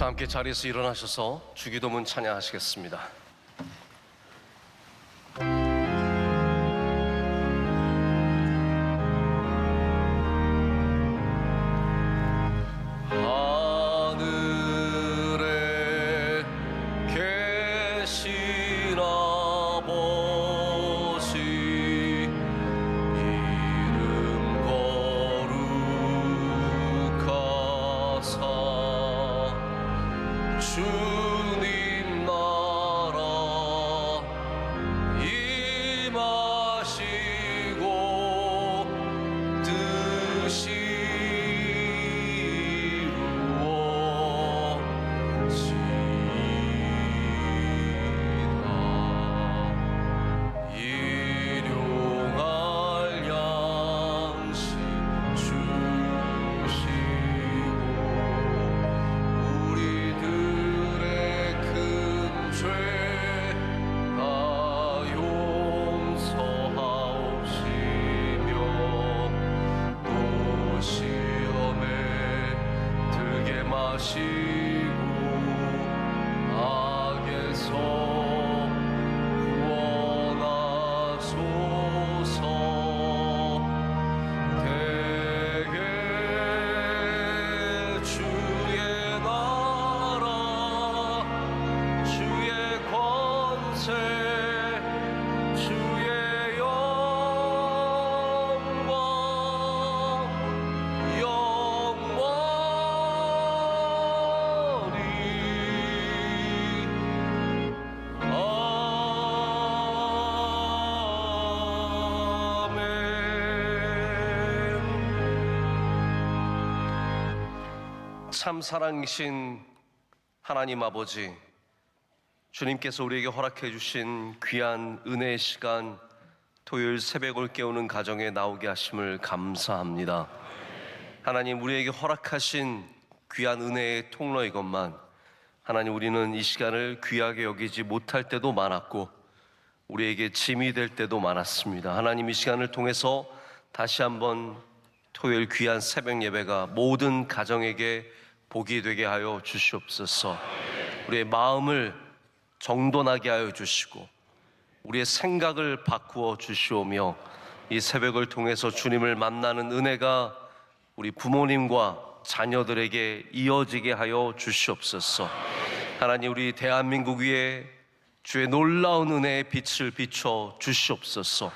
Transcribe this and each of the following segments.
다 함께 자리에서 일어나셔서 주기도문 찬양하시겠습니다. 하늘에 계신 아버지, 이름 거룩하사 주님 나라 임하시고 뜻이 이루어지이다. 일용할 양식 주시고 우리들의 큰 죄 다 용서하옵시며 또 시험에 들게 마시고 악에서 구원하소서. 대개 주의 나라 주의 권세 주의 영광 영원히 아멘. 참 사랑이신 하나님 아버지, 주님께서 우리에게 허락해 주신 귀한 은혜의 시간, 토요일 새벽을 깨우는 가정에 나오게 하심을 감사합니다. 하나님, 우리에게 허락하신 귀한 은혜의 통로이건만 하나님, 우리는 이 시간을 귀하게 여기지 못할 때도 많았고 우리에게 짐이 될 때도 많았습니다. 하나님, 이 시간을 통해서 다시 한번 토요일 귀한 새벽 예배가 모든 가정에게 복이 되게 하여 주시옵소서. 우리의 마음을 정돈하게 하여 주시고 우리의 생각을 바꾸어 주시오며 이 새벽을 통해서 주님을 만나는 은혜가 우리 부모님과 자녀들에게 이어지게 하여 주시옵소서. 하나님, 우리 대한민국 위에 주의 놀라운 은혜의 빛을 비춰 주시옵소서.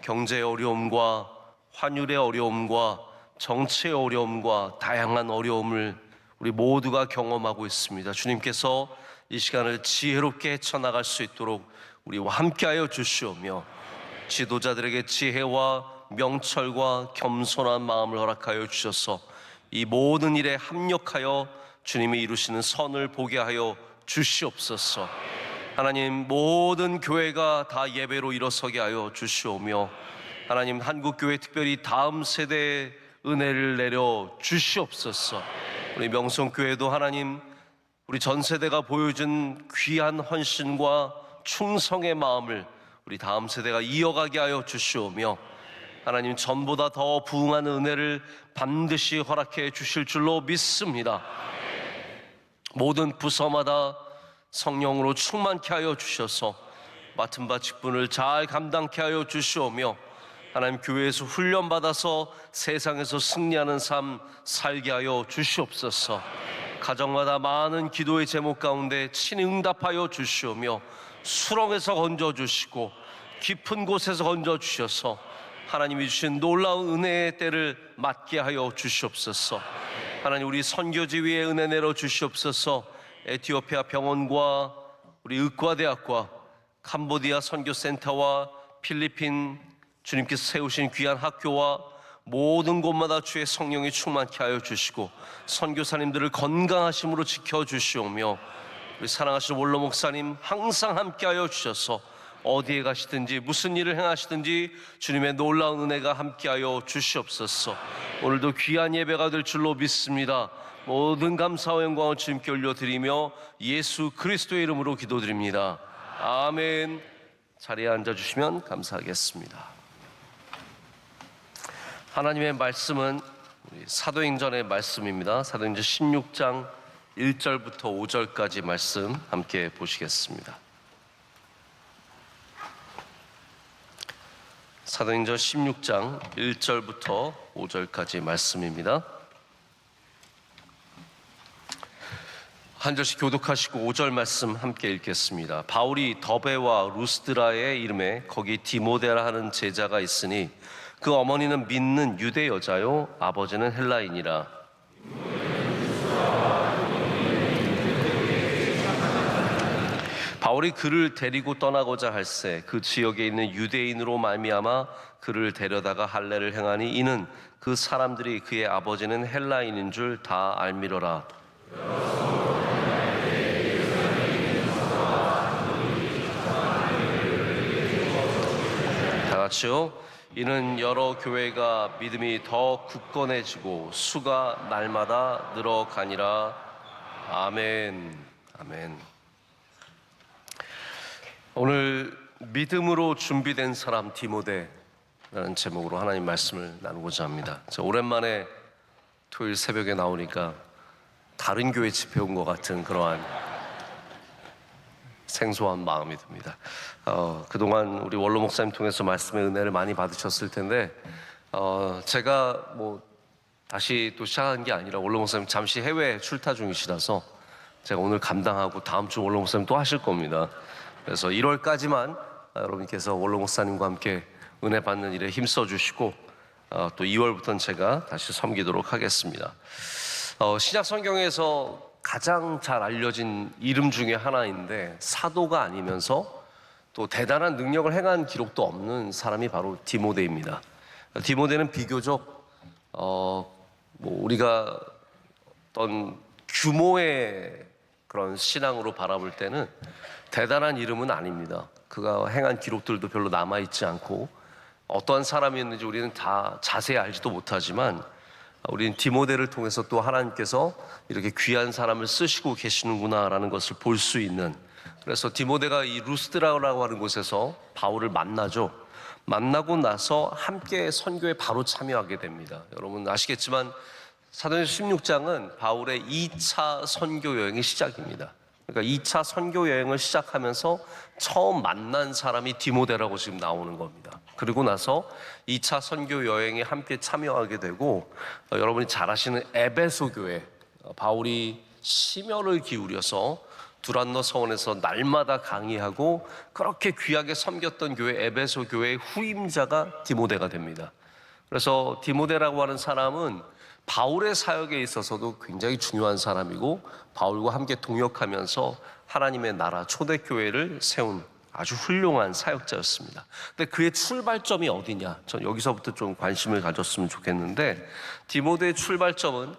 경제의 어려움과 환율의 어려움과 정치의 어려움과 다양한 어려움을 우리 모두가 경험하고 있습니다. 주님께서 이 시간을 지혜롭게 헤쳐나갈 수 있도록 우리와 함께하여 주시오며 지도자들에게 지혜와 명철과 겸손한 마음을 허락하여 주셔서 이 모든 일에 합력하여 주님이 이루시는 선을 보게 하여 주시옵소서. 하나님, 모든 교회가 다 예배로 일어서게 하여 주시오며 하나님, 한국교회 특별히 다음 세대의 은혜를 내려 주시옵소서. 우리 명성교회도 하나님, 우리 전 세대가 보여준 귀한 헌신과 충성의 마음을 우리 다음 세대가 이어가게 하여 주시오며 하나님, 전보다 더 부응한 은혜를 반드시 허락해 주실 줄로 믿습니다. 모든 부서마다 성령으로 충만케 하여 주셔서 맡은 바 직분을 잘 감당케 하여 주시오며 하나님, 교회에서 훈련받아서 세상에서 승리하는 삶 살게 하여 주시옵소서. 가정마다 많은 기도의 제목 가운데 친히 응답하여 주시오며 수렁에서 건져주시고 깊은 곳에서 건져주셔서 하나님이 주신 놀라운 은혜의 때를 맞게 하여 주시옵소서. 하나님, 우리 선교지 위에 은혜 내려 주시옵소서. 에티오피아 병원과 우리 의과대학과 캄보디아 선교센터와 필리핀 주님께서 세우신 귀한 학교와 모든 곳마다 주의 성령이 충만케 하여 주시고 선교사님들을 건강하심으로 지켜주시오며 우리 사랑하시는 원로 목사님 항상 함께 하여 주셔서 어디에 가시든지 무슨 일을 행하시든지 주님의 놀라운 은혜가 함께하여 주시옵소서. 오늘도 귀한 예배가 될 줄로 믿습니다. 모든 감사와 영광을 주님께 올려드리며 예수 그리스도의 이름으로 기도드립니다. 아멘. 자리에 앉아주시면 감사하겠습니다. 하나님의 말씀은 우리 사도행전의 말씀입니다. 사도행전 16장 1절부터 5절까지 말씀 함께 보시겠습니다. 사도행전 16장 1절부터 5절까지 말씀입니다. 한 절씩 교독하시고 5절 말씀 함께 읽겠습니다. 바울이 더베와 루스드라의 이름에 거기 디모데라 하는 제자가 있으니 그 어머니는 믿는 유대 여자요 아버지는 헬라인이라. 바울이 그를 데리고 떠나고자 할새 그 지역에 있는 유대인으로 말미암아 그를 데려다가 할례를 행하니 이는 그 사람들이 그의 아버지는 헬라인인 줄 다 알미러라. 다 같이요. 이는 여러 교회가 믿음이 더 굳건해지고 수가 날마다 늘어가니라. 아멘. 아멘. 오늘 믿음으로 준비된 사람 디모데라는 제목으로 하나님 말씀을 나누고자 합니다. 저 오랜만에 토요일 새벽에 나오니까 다른 교회 집회 온 것 같은 그러한 생소한 마음이 듭니다. 그동안 우리 원로 목사님 통해서 말씀의 은혜를 많이 받으셨을 텐데 제가 다시 또 시작한 게 아니라 원로 목사님 잠시 해외 출타 중이시라서 제가 오늘 감당하고 다음 주 원로 목사님 또 하실 겁니다. 그래서 1월까지만 여러분께서 원로 목사님과 함께 은혜 받는 일에 힘써 주시고 또 2월부터는 제가 다시 섬기도록 하겠습니다. 신약 성경에서 가장 잘 알려진 이름 중에 하나인데 사도가 아니면서 또 대단한 능력을 행한 기록도 없는 사람이 바로 디모데입니다. 디모데는 비교적 우리가 어떤 규모의 그런 신앙으로 바라볼 때는 대단한 이름은 아닙니다. 그가 행한 기록들도 별로 남아있지 않고 어떠한 사람이었는지 우리는 다 자세히 알지도 못하지만 우리는 디모데를 통해서 또 하나님께서 이렇게 귀한 사람을 쓰시고 계시는구나라는 것을 볼 수 있는, 그래서 디모데가 이 루스드라라고 하는 곳에서 바울을 만나죠. 만나고 나서 함께 선교에 바로 참여하게 됩니다. 여러분 아시겠지만 사도행전 16장은 바울의 2차 선교 여행의 시작입니다. 그러니까 2차 선교 여행을 시작하면서 처음 만난 사람이 디모데라고 지금 나오는 겁니다. 그리고 나서 2차 선교 여행에 함께 참여하게 되고 여러분이 잘 아시는 에베소 교회, 바울이 심혈을 기울여서 두란노 서원에서 날마다 강의하고 그렇게 귀하게 섬겼던 교회 에베소 교회의 후임자가 디모데가 됩니다. 그래서 디모데라고 하는 사람은 바울의 사역에 있어서도 굉장히 중요한 사람이고 바울과 함께 동역하면서 하나님의 나라 초대교회를 세운 아주 훌륭한 사역자였습니다. 근데 그의 출발점이 어디냐? 전 여기서부터 좀 관심을 가졌으면 좋겠는데 디모데의 출발점은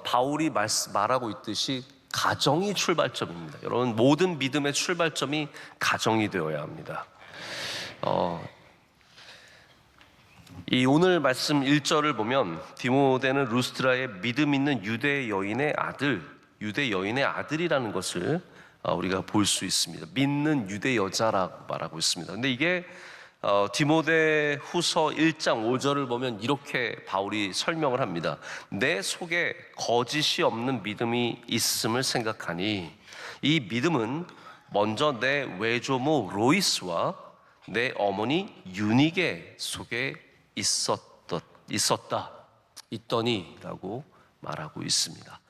바울이 말하고 있듯이 가정이 출발점입니다. 여러분 모든 믿음의 출발점이 가정이 되어야 합니다. 이 오늘 말씀 1절을 보면 디모데는 루스드라의 믿음 있는 유대 여인의 아들이라는 것을 우리가 볼 수 있습니다. 믿는 유대 여자라고 말하고 있습니다. 근데 이게 디모데 후서 1장 5절을 보면 이렇게 바울이 설명을 합니다. 내 속에 거짓이 없는 믿음이 있음을 생각하니 이 믿음은 먼저 내 외조모 로이스와 내 어머니 유니게 속에 있더니라고 말하고 있습니다.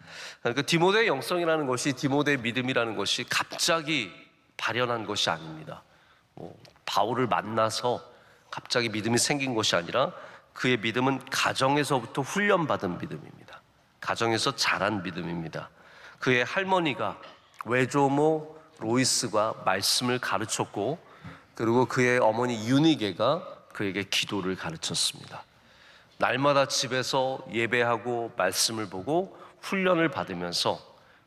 그러니까 디모데의 영성이라는 것이, 디모데의 믿음이라는 것이 갑자기 발현한 것이 아닙니다. 바울을 만나서 갑자기 믿음이 생긴 것이 아니라 그의 믿음은 가정에서부터 훈련받은 믿음입니다. 가정에서 자란 믿음입니다. 그의 할머니가 외조모 로이스가 말씀을 가르쳤고 그리고 그의 어머니 유니게가 그에게 기도를 가르쳤습니다. 날마다 집에서 예배하고 말씀을 보고 훈련을 받으면서,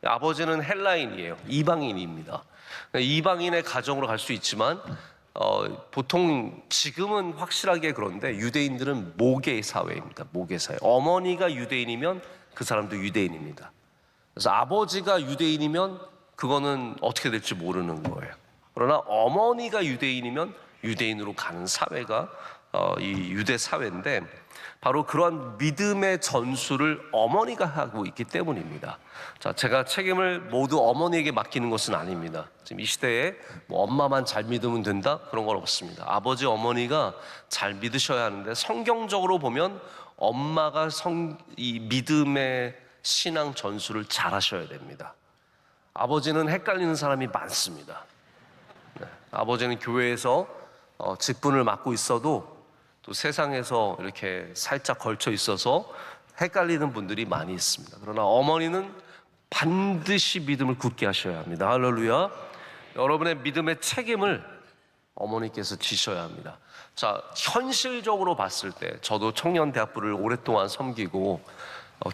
아버지는 헬라인이에요. 이방인입니다. 이방인의 가정으로 갈 수 있지만 보통 지금은 확실하게 그런데 유대인들은 모계 사회입니다. 모계 사회. 어머니가 유대인이면 그 사람도 유대인입니다. 그래서 아버지가 유대인이면 그거는 어떻게 될지 모르는 거예요. 그러나 어머니가 유대인이면 유대인으로 가는 사회가 이 유대 사회인데 바로 그러한 믿음의 전수를 어머니가 하고 있기 때문입니다. 자, 제가 책임을 모두 어머니에게 맡기는 것은 아닙니다. 지금 이 시대에 뭐 엄마만 잘 믿으면 된다? 그런 건 없습니다. 아버지, 어머니가 잘 믿으셔야 하는데 성경적으로 보면 엄마가 이 믿음의 신앙 전수를 잘 하셔야 됩니다. 아버지는 헷갈리는 사람이 많습니다. 아버지는 교회에서 직분을 맡고 있어도 또 세상에서 이렇게 살짝 걸쳐 있어서 헷갈리는 분들이 많이 있습니다. 그러나 어머니는 반드시 믿음을 굳게 하셔야 합니다. 할렐루야. 여러분의 믿음의 책임을 어머니께서 지셔야 합니다. 자, 현실적으로 봤을 때 저도 청년대학부를 오랫동안 섬기고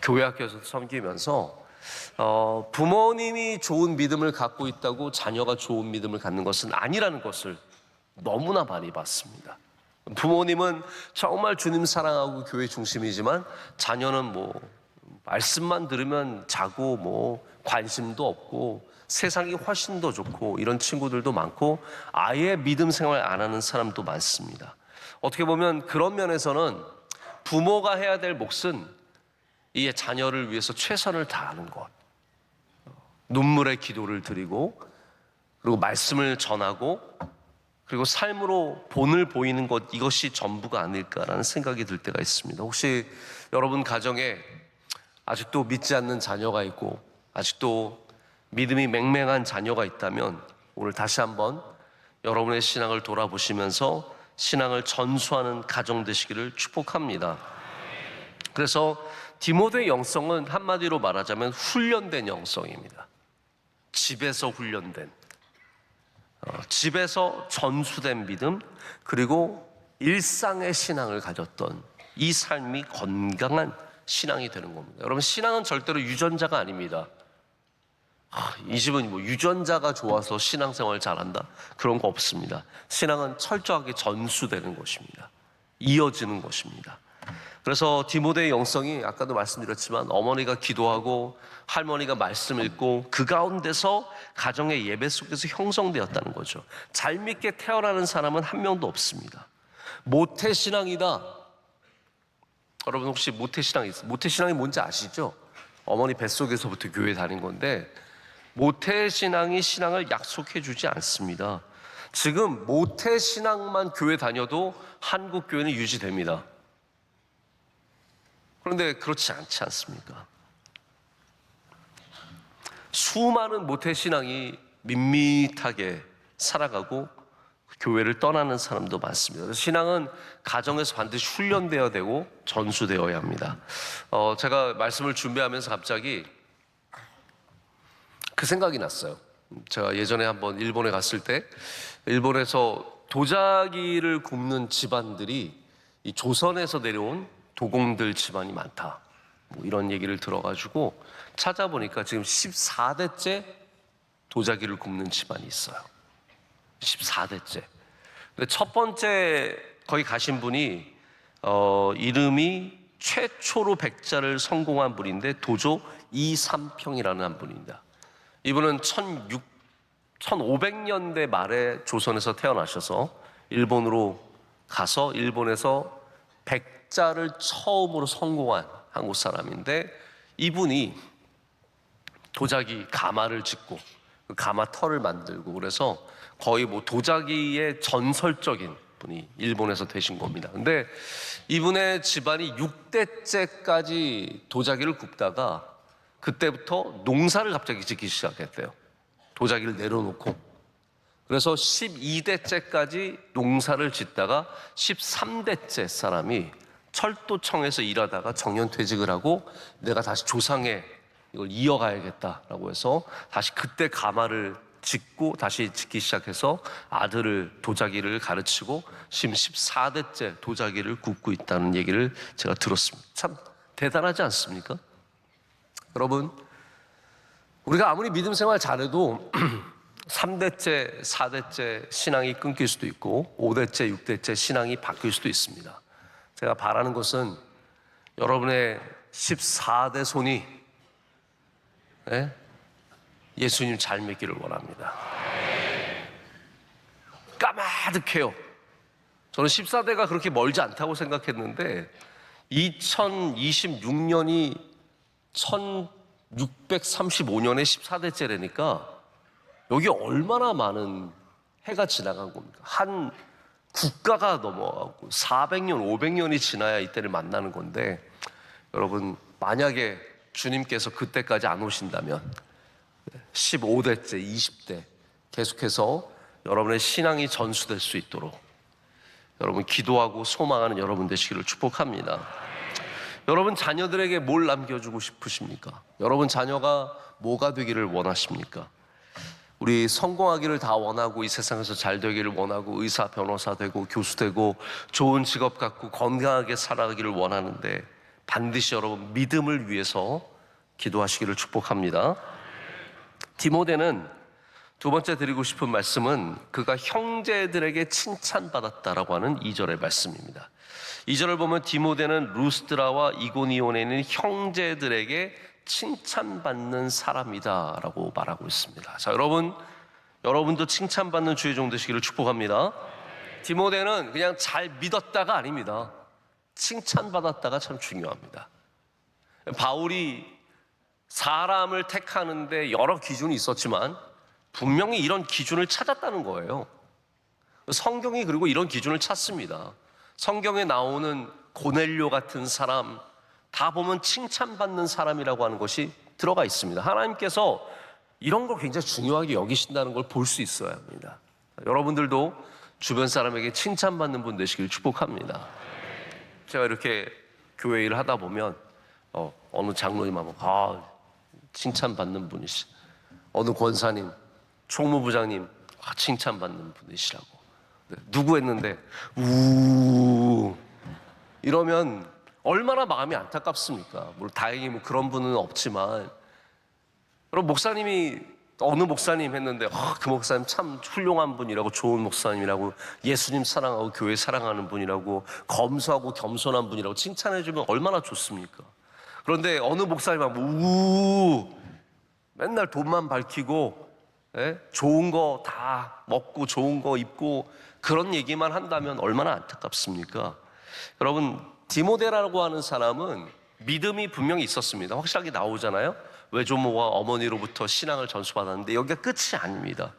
교회학교에서 섬기면서 부모님이 좋은 믿음을 갖고 있다고 자녀가 좋은 믿음을 갖는 것은 아니라는 것을 너무나 많이 봤습니다. 부모님은 정말 주님 사랑하고 교회 중심이지만 자녀는 뭐 말씀만 들으면 자고 뭐 관심도 없고 세상이 훨씬 더 좋고 이런 친구들도 많고 아예 믿음 생활 안 하는 사람도 많습니다. 어떻게 보면 그런 면에서는 부모가 해야 될 몫은 이 자녀를 위해서 최선을 다하는 것, 눈물의 기도를 드리고 그리고 말씀을 전하고 그리고 삶으로 본을 보이는 것, 이것이 전부가 아닐까라는 생각이 들 때가 있습니다. 혹시 여러분 가정에 아직도 믿지 않는 자녀가 있고 아직도 믿음이 맹맹한 자녀가 있다면 오늘 다시 한번 여러분의 신앙을 돌아보시면서 신앙을 전수하는 가정 되시기를 축복합니다. 그래서 디모데의 영성은 한마디로 말하자면 훈련된 영성입니다. 집에서 훈련된, 집에서 전수된 믿음, 그리고 일상의 신앙을 가졌던 이 삶이 건강한 신앙이 되는 겁니다. 여러분, 신앙은 절대로 유전자가 아닙니다. 이 집은 뭐 유전자가 좋아서 신앙생활 잘한다? 그런 거 없습니다. 신앙은 철저하게 전수되는 것입니다. 이어지는 것입니다. 그래서 디모데의 영성이 아까도 말씀드렸지만 어머니가 기도하고 할머니가 말씀 읽고 그 가운데서 가정의 예배 속에서 형성되었다는 거죠. 잘 믿게 태어나는 사람은 한 명도 없습니다. 모태신앙이다. 여러분 혹시 모태신앙이 있어요? 모태신앙이 뭔지 아시죠? 어머니 뱃속에서부터 교회 다닌 건데 모태신앙이 신앙을 약속해 주지 않습니다. 지금 모태신앙만 교회 다녀도 한국 교회는 유지됩니다. 그런데 그렇지 않지 않습니까? 수많은 모태신앙이 밋밋하게 살아가고 교회를 떠나는 사람도 많습니다. 신앙은 가정에서 반드시 훈련되어야 되고 전수되어야 합니다. 제가 말씀을 준비하면서 갑자기 그 생각이 났어요. 제가 예전에 한번 일본에 갔을 때 일본에서 도자기를 굽는 집안들이 이 조선에서 내려온 도공들 집안이 많다, 뭐 이런 얘기를 들어가지고 찾아보니까 지금 14대째 도자기를 굽는 집안이 있어요. 14대째. 근데 첫 번째 거기 가신 분이 이름이 최초로 백자를 성공한 분인데 도조 이삼평이라는 한 분입니다. 이분은 1500년대 말에 조선에서 태어나셔서 일본으로 가서 일본에서 백자를 처음으로 성공한 한국 사람인데 이분이 도자기 가마를 짓고 그 가마 털을 만들고 그래서 거의 뭐 도자기의 전설적인 분이 일본에서 되신 겁니다. 근데 이분의 집안이 6대째까지 도자기를 굽다가 그때부터 농사를 갑자기 짓기 시작했대요. 도자기를 내려놓고. 그래서 12대째까지 농사를 짓다가 13대째 사람이 철도청에서 일하다가 정년퇴직을 하고 내가 다시 조상의 이걸 이어가야겠다라고 해서 다시 그때 가마를 짓고 다시 짓기 시작해서 아들을 도자기를 가르치고 지금 14대째 도자기를 굽고 있다는 얘기를 제가 들었습니다. 참 대단하지 않습니까? 여러분, 우리가 아무리 믿음 생활 잘해도 3대째, 4대째 신앙이 끊길 수도 있고 5대째, 6대째 신앙이 바뀔 수도 있습니다. 제가 바라는 것은 여러분의 14대 손이 예수님 잘 믿기를 원합니다. 까마득해요. 저는 14대가 그렇게 멀지 않다고 생각했는데 2026년이 1635년에 14대째라니까 여기 얼마나 많은 해가 지나간 겁니까? 한 국가가 넘어가고 400년, 500년이 지나야 이때를 만나는 건데, 여러분 만약에 주님께서 그때까지 안 오신다면 15대째, 20대 계속해서 여러분의 신앙이 전수될 수 있도록 여러분 기도하고 소망하는 여러분 되시기를 축복합니다. 여러분 자녀들에게 뭘 남겨주고 싶으십니까? 여러분 자녀가 뭐가 되기를 원하십니까? 우리 성공하기를 다 원하고 이 세상에서 잘 되기를 원하고 의사, 변호사 되고 교수 되고 좋은 직업 갖고 건강하게 살아가기를 원하는데 반드시 여러분 믿음을 위해서 기도하시기를 축복합니다. 디모데는 두 번째 드리고 싶은 말씀은 그가 형제들에게 칭찬받았다라고 하는 2절의 말씀입니다. 2절을 보면 디모데는 루스드라와 이고니온에 있는 형제들에게 칭찬받는 사람이다 라고 말하고 있습니다. 자, 여러분도 칭찬받는 주의 종 되시기를 축복합니다. 디모데는 그냥 잘 믿었다가 아닙니다. 칭찬받았다가 참 중요합니다. 바울이 사람을 택하는데 여러 기준이 있었지만 분명히 이런 기준을 찾았다는 거예요. 성경이 그리고 이런 기준을 찾습니다. 성경에 나오는 고넬료 같은 사람 다 보면 칭찬받는 사람이라고 하는 것이 들어가 있습니다. 하나님께서 이런 걸 굉장히 중요하게 여기신다는 걸 볼 수 있어야 합니다. 여러분들도 주변 사람에게 칭찬받는 분 되시길 축복합니다. 제가 이렇게 교회 일을 하다 보면 어느 장로님 하면 칭찬받는 분이시, 어느 권사님, 총무부장님 칭찬받는 분이시라고. 누구 했는데 이러면 얼마나 마음이 안타깝습니까? 물론 다행히 그런 분은 없지만, 여러분 목사님이 어느 목사님 했는데 그 목사님 참 훌륭한 분이라고, 좋은 목사님이라고, 예수님 사랑하고 교회 사랑하는 분이라고, 검소하고 겸손한 분이라고 칭찬해주면 얼마나 좋습니까? 그런데 어느 목사님은 맨날 돈만 밝히고 좋은 거 다 먹고 좋은 거 입고 그런 얘기만 한다면 얼마나 안타깝습니까? 여러분 디모데라고 하는 사람은 믿음이 분명히 있었습니다. 확실하게 나오잖아요. 외조모와 어머니로부터 신앙을 전수받았는데 여기가 끝이 아닙니다.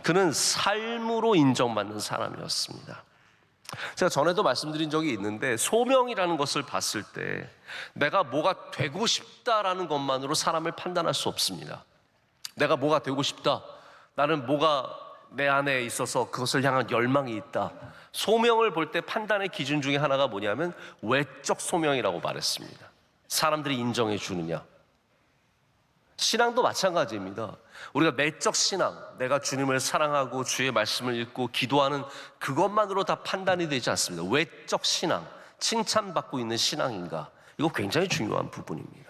그는 삶으로 인정받는 사람이었습니다. 제가 전에도 말씀드린 적이 있는데 소명이라는 것을 봤을 때 내가 뭐가 되고 싶다라는 것만으로 사람을 판단할 수 없습니다. 내가 뭐가 되고 싶다, 나는 뭐가 내 안에 있어서 그것을 향한 열망이 있다. 소명을 볼 때 판단의 기준 중에 하나가 뭐냐면 외적 소명이라고 말했습니다. 사람들이 인정해 주느냐. 신앙도 마찬가지입니다. 우리가 내적 신앙, 내가 주님을 사랑하고 주의 말씀을 읽고 기도하는 그것만으로 다 판단이 되지 않습니다. 외적 신앙, 칭찬받고 있는 신앙인가, 이거 굉장히 중요한 부분입니다.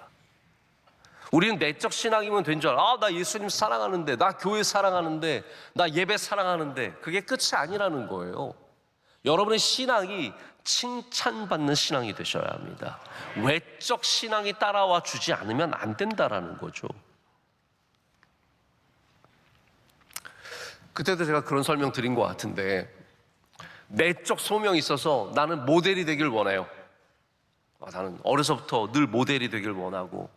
우리는 내적 신앙이면 된 줄 알아. 나 예수님 사랑하는데, 나 교회 사랑하는데, 나 예배 사랑하는데, 그게 끝이 아니라는 거예요. 여러분의 신앙이 칭찬받는 신앙이 되셔야 합니다. 외적 신앙이 따라와 주지 않으면 안 된다라는 거죠. 그때도 제가 그런 설명 드린 것 같은데, 내적 소명이 있어서 나는 모델이 되길 원해요. 나는 어려서부터 늘 모델이 되길 원하고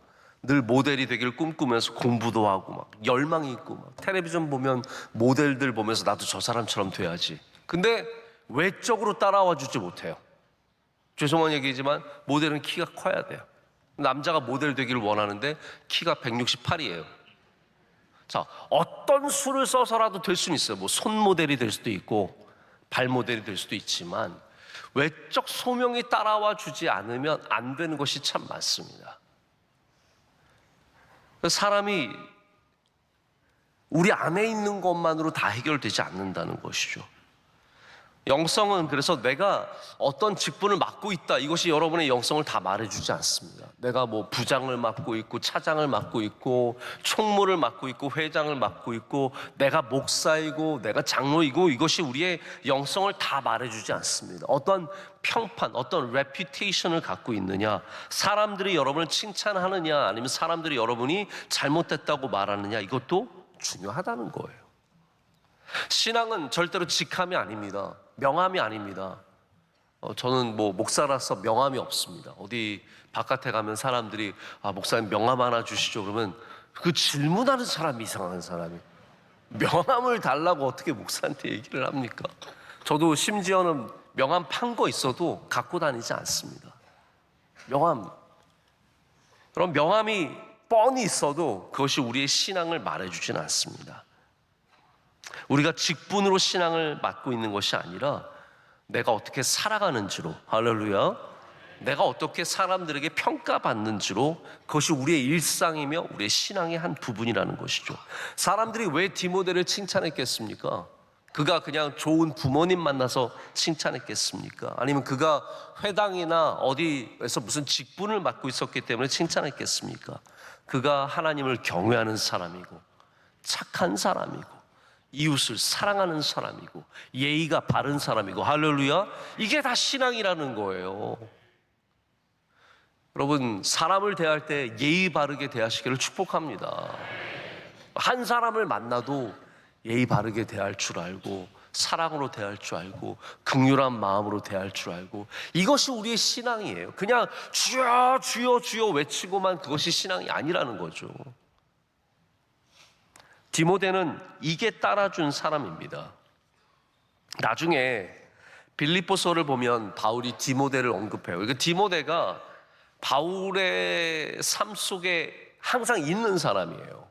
늘 모델이 되길 꿈꾸면서 공부도 하고 막 열망이 있고 막 텔레비전 보면 모델들 보면서 나도 저 사람처럼 돼야지. 근데 외적으로 따라와 주지 못해요. 죄송한 얘기지만 모델은 키가 커야 돼요. 남자가 모델 되기를 원하는데 키가 168이에요. 자, 어떤 수를 써서라도 될 수는 있어요. 뭐 손 모델이 될 수도 있고 발 모델이 될 수도 있지만 외적 소명이 따라와 주지 않으면 안 되는 것이 참 많습니다. 사람이 우리 안에 있는 것만으로 다 해결되지 않는다는 것이죠. 영성은 그래서 내가 어떤 직분을 맡고 있다, 이것이 여러분의 영성을 다 말해주지 않습니다. 내가 뭐 부장을 맡고 있고 차장을 맡고 있고 총무를 맡고 있고 회장을 맡고 있고 내가 목사이고 내가 장로이고 이것이 우리의 영성을 다 말해주지 않습니다. 어떤 평판, 어떤 레퓨테이션을 갖고 있느냐, 사람들이 여러분을 칭찬하느냐 아니면 사람들이 여러분이 잘못됐다고 말하느냐, 이것도 중요하다는 거예요. 신앙은 절대로 직함이 아닙니다. 명함이 아닙니다. 저는 뭐 목사라서 명함이 없습니다. 어디 바깥에 가면 사람들이 목사님 명함 하나 주시죠 그러면 그 질문하는 사람이 이상한 사람이 명함을 달라고 어떻게 목사한테 얘기를 합니까? 저도 심지어는 명함 판 거 있어도 갖고 다니지 않습니다. 그럼 명함이 뻔히 있어도 그것이 우리의 신앙을 말해주진 않습니다. 우리가 직분으로 신앙을 맡고 있는 것이 아니라 내가 어떻게 살아가는지로, 할렐루야, 내가 어떻게 사람들에게 평가받는지로 그것이 우리의 일상이며 우리의 신앙의 한 부분이라는 것이죠. 사람들이 왜 디모데를 칭찬했겠습니까? 그가 그냥 좋은 부모님 만나서 칭찬했겠습니까? 아니면 그가 회당이나 어디에서 무슨 직분을 맡고 있었기 때문에 칭찬했겠습니까? 그가 하나님을 경외하는 사람이고 착한 사람이고 이웃을 사랑하는 사람이고 예의가 바른 사람이고, 할렐루야, 이게 다 신앙이라는 거예요. 여러분, 사람을 대할 때 예의 바르게 대하시기를 축복합니다. 한 사람을 만나도 예의 바르게 대할 줄 알고 사랑으로 대할 줄 알고 긍휼한 마음으로 대할 줄 알고, 이것이 우리의 신앙이에요. 그냥 주여 주여 주여 외치고만 그것이 신앙이 아니라는 거죠. 디모데는 이게 따라준 사람입니다. 나중에 빌립보서를 보면 바울이 디모데를 언급해요. 그러니까 디모데가 바울의 삶 속에 항상 있는 사람이에요.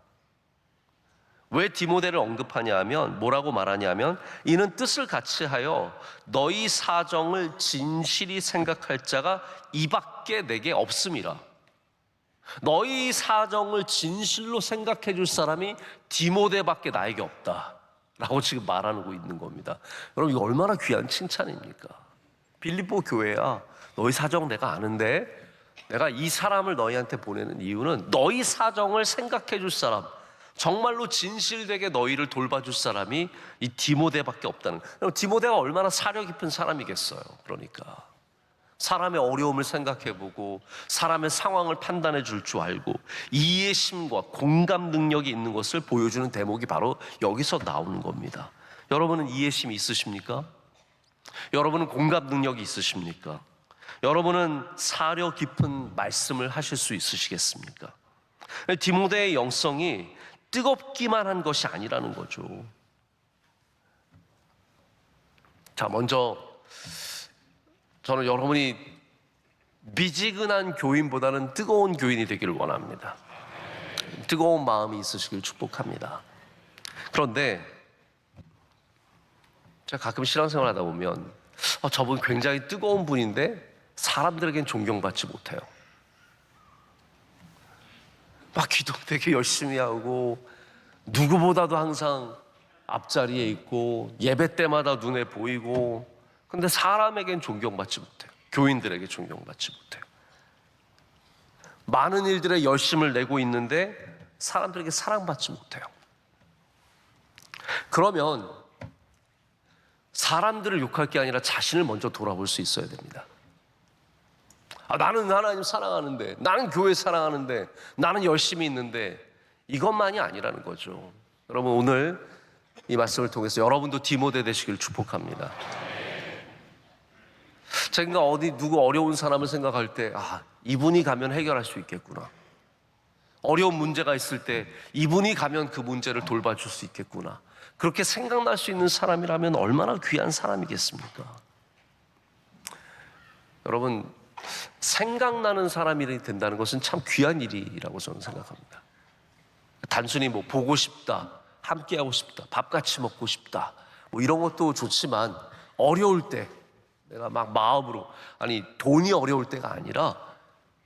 왜 디모데를 언급하냐 하면, 뭐라고 말하냐 하면, 이는 뜻을 같이 하여 너희 사정을 진실히 생각할 자가 이밖에 내게 없음이라. 너희 사정을 진실로 생각해 줄 사람이 디모데밖에 나에게 없다 라고 지금 말하고 있는 겁니다. 여러분, 이거 얼마나 귀한 칭찬입니까? 빌립보 교회야, 너희 사정 내가 아는데 내가 이 사람을 너희한테 보내는 이유는 너희 사정을 생각해 줄 사람, 정말로 진실되게 너희를 돌봐줄 사람이 이 디모데밖에 없다는 거예요. 디모데가 얼마나 사려 깊은 사람이겠어요. 그러니까 사람의 어려움을 생각해보고 사람의 상황을 판단해 줄 줄 알고 이해심과 공감 능력이 있는 것을 보여주는 대목이 바로 여기서 나오는 겁니다. 여러분은 이해심이 있으십니까? 여러분은 공감 능력이 있으십니까? 여러분은 사려 깊은 말씀을 하실 수 있으시겠습니까? 디모데의 영성이 뜨겁기만 한 것이 아니라는 거죠. 자, 먼저 저는 여러분이 미지근한 교인보다는 뜨거운 교인이 되기를 원합니다. 뜨거운 마음이 있으시길 축복합니다. 그런데 제가 가끔 신앙생활 하다 보면 저분 굉장히 뜨거운 분인데 사람들에겐 존경받지 못해요. 막 기도 되게 열심히 하고 누구보다도 항상 앞자리에 있고 예배 때마다 눈에 보이고, 근데 사람에겐 존경받지 못해요. 교인들에게 존경받지 못해요. 많은 일들에 열심을 내고 있는데 사람들에게 사랑받지 못해요. 그러면 사람들을 욕할 게 아니라 자신을 먼저 돌아볼 수 있어야 됩니다. 나는 하나님 사랑하는데, 나는 교회 사랑하는데, 나는 열심히 있는데, 이것만이 아니라는 거죠. 여러분, 오늘 이 말씀을 통해서 여러분도 디모데 되시길 축복합니다. 제가 어디 누구 어려운 사람을 생각할 때 이분이 가면 해결할 수 있겠구나, 어려운 문제가 있을 때 이분이 가면 그 문제를 돌봐줄 수 있겠구나, 그렇게 생각날 수 있는 사람이라면 얼마나 귀한 사람이겠습니까? 여러분, 생각나는 사람이 된다는 것은 참 귀한 일이라고 저는 생각합니다. 단순히 뭐 보고 싶다, 함께하고 싶다, 밥 같이 먹고 싶다, 뭐 이런 것도 좋지만 어려울 때 내가 막 마음으로, 돈이 어려울 때가 아니라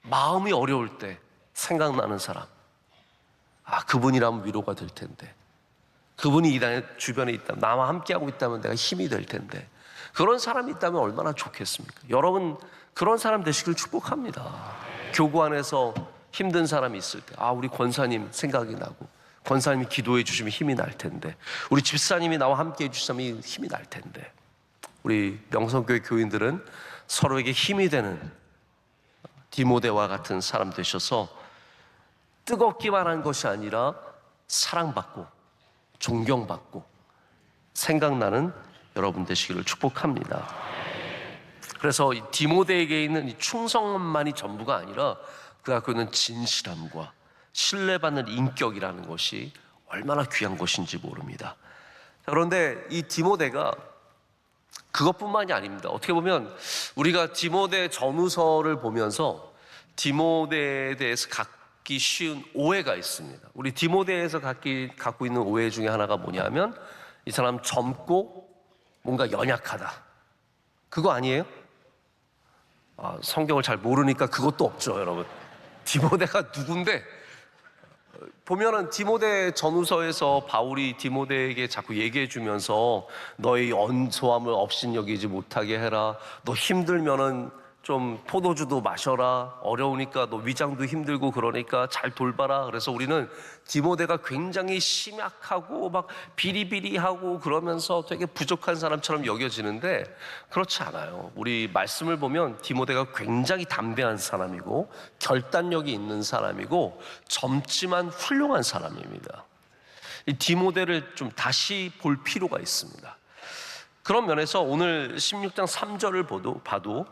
마음이 어려울 때 생각나는 사람, 그분이라면 위로가 될 텐데, 그분이 이 주변에 있다면, 나와 함께하고 있다면 내가 힘이 될 텐데, 그런 사람이 있다면 얼마나 좋겠습니까? 여러분, 그런 사람 되시길 축복합니다. 교구 안에서 힘든 사람이 있을 때 우리 권사님 생각이 나고, 권사님이 기도해 주시면 힘이 날 텐데, 우리 집사님이 나와 함께 해 주시면 힘이 날 텐데, 우리 명성교회 교인들은 서로에게 힘이 되는 디모데와 같은 사람 되셔서 뜨겁기만 한 것이 아니라 사랑받고 존경받고 생각나는 여러분 되시기를 축복합니다. 그래서 이 디모데에게 있는 이 충성만이 전부가 아니라 그 갖고 있는 진실함과 신뢰받는 인격이라는 것이 얼마나 귀한 것인지 모릅니다. 그런데 이 디모데가 그것뿐만이 아닙니다. 어떻게 보면 우리가 디모데 전후서를 보면서 디모데에 대해서 갖기 쉬운 오해가 있습니다. 우리 디모데에서 갖고 있는 오해 중에 하나가 뭐냐면 이 사람 젊고 뭔가 연약하다. 그거 아니에요? 성경을 잘 모르니까 그것도 없죠, 여러분. 디모데가 누군데? 보면은 디모데 전후서에서 바울이 디모데에게 자꾸 얘기해 주면서 너의 연소함을 업신여기지 못하게 해라. 너 힘들면은 좀 포도주도 마셔라. 어려우니까 너 위장도 힘들고 그러니까 잘 돌봐라. 그래서 우리는 디모데가 굉장히 심약하고 막 비리비리하고 그러면서 되게 부족한 사람처럼 여겨지는데 그렇지 않아요. 우리 말씀을 보면 디모데가 굉장히 담대한 사람이고 결단력이 있는 사람이고 젊지만 훌륭한 사람입니다. 이 디모데를 좀 다시 볼 필요가 있습니다. 그런 면에서 오늘 16장 3절을 봐도